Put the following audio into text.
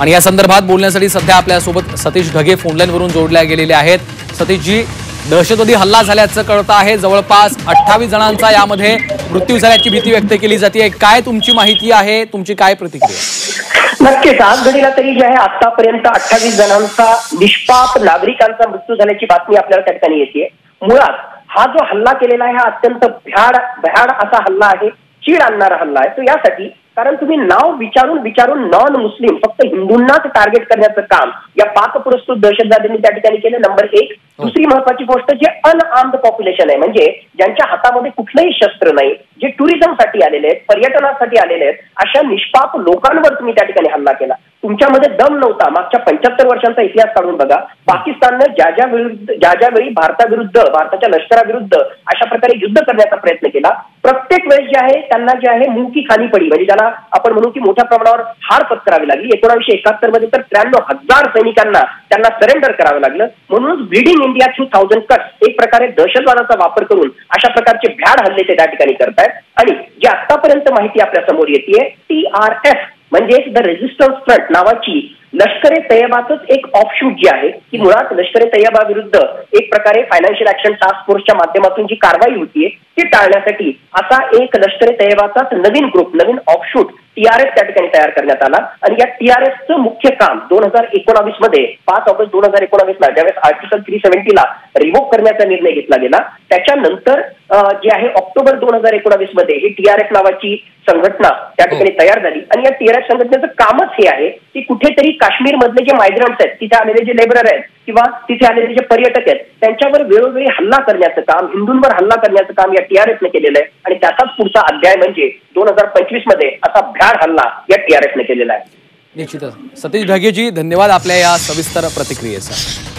आणि या संदर्भात बोलण्यासाठी सध्या आपल्यासोबत सतीश ढगे फोनलाईनवरून जोडल्या गेलेले आहेत। सतीशजी, दहशतवादी हल्ला झाल्याचं कळतं आहे, जवळपास 28 जणांचा यामध्ये मृत्यू झाल्याची भीती व्यक्त केली जाते। काय तुमची माहिती आहे, तुमची काय प्रतिक्रिया? नक्कीच आज घडीला तरी जे आहे आतापर्यंत 28 जणांचा निष्पाप नागरिकांचा मृत्यू झाल्याची बातमी आपल्याला त्या ठिकाणी येते। मुळात हा जो हल्ला केलेला आहे हा अत्यंत भयाड असा हल्ला आहे, चीड आणणारा हल्ला आहे। तो यासाठी कारण तुम्ही नाव विचारून नॉन मुस्लिम फक्त हिंदूंनाच टार्गेट करण्याचं काम या पाकपुरस्कृत दहशतवाद्यांनी त्या ठिकाणी केलं। नंबर 1। दुसरी महत्वाची गोष्ट, जे अनआर्म्ड पॉप्युलेशन आहे, म्हणजे ज्यांच्या हातामध्ये कुठलंही शस्त्र नाही, जे टुरिझमसाठी आलेले आहेत, पर्यटनासाठी आलेले आहेत, अशा निष्पाप लोकांवर तुम्ही त्या ठिकाणी हल्ला केला। तुमच्यामध्ये दम नव्हता। मागच्या 75 वर्षांचा इतिहास काढून बघा, पाकिस्ताननं ज्या वेळी भारताच्या लष्कराविरुद्ध अशा प्रकारे युद्ध करण्याचा प्रयत्न केला, प्रत्येक वेळेस जे आहे त्यांना जे आहे मुंकी खाली पडी, म्हणजे ज्याला आपण म्हणू की मोठ्या प्रमाणावर हार पत्करावी लागली। 1971 मध्ये तर 93,000 सैनिकांना त्यांना सरेंडर करावं लागलं। म्हणूनच ब्लीडिंग इंडिया 2000 कट्स एक प्रकारे दहशतवादाचा वापर करून अशा प्रकारचे भ्याड हल्ले ते त्या ठिकाणी करतायत। आणि जी आतापर्यंत माहिती आपल्या समोर येते, TRF म्हणजे द रेझिस्टन्स फ्रंट नावाची लष्कर ए तैयबाचंच एक ऑफशूट जी आहे, की मुळात लष्कर ए तैयबा विरुद्ध एक प्रकारे फायनान्शियल ऍक्शन टास्क फोर्सच्या माध्यमातून जी कारवाई होतीये ती टाळण्यासाठी असा एक लष्कर ए तैयबाचाच नवीन ग्रुप, नवीन ऑफशूट TRF त्या ठिकाणी तयार करण्यात आला। आणि या TRFचं मुख्य काम 2019 मध्ये 5 ऑगस्ट 2019 ला ज्यावेळेस आर्टिकल 370 ला रिव्होक करण्याचा निर्णय घेतला गेला, त्याच्यानंतर जे आहे ऑक्टोबर 2019 मध्ये ही TRF नावाची संघटना त्या ठिकाणी तयार झाली। आणि या TRF संघटनेचं कामच हे आहे की कुठेतरी काश्मीर मधले जे मायग्रंट्स आहेत, तिथे आलेले जे लेबरर आहेत किंवा तिथे आलेले जे पर्यटक आहेत, त्यांच्यावर वेळोवेळी हल्ला करण्याचं काम, हिंदूंवर हल्ला करण्याचं काम या TRFने केलेलं आहे। आणि त्याचाच पुढचा अध्याय म्हणजे 2025 मध्ये असा भ्याड हल्ला या TRFने केलेला आहे। निश्चितच। सतीश ढगेजी, धन्यवाद आपल्या या सविस्तर प्रतिक्रियेसाठी।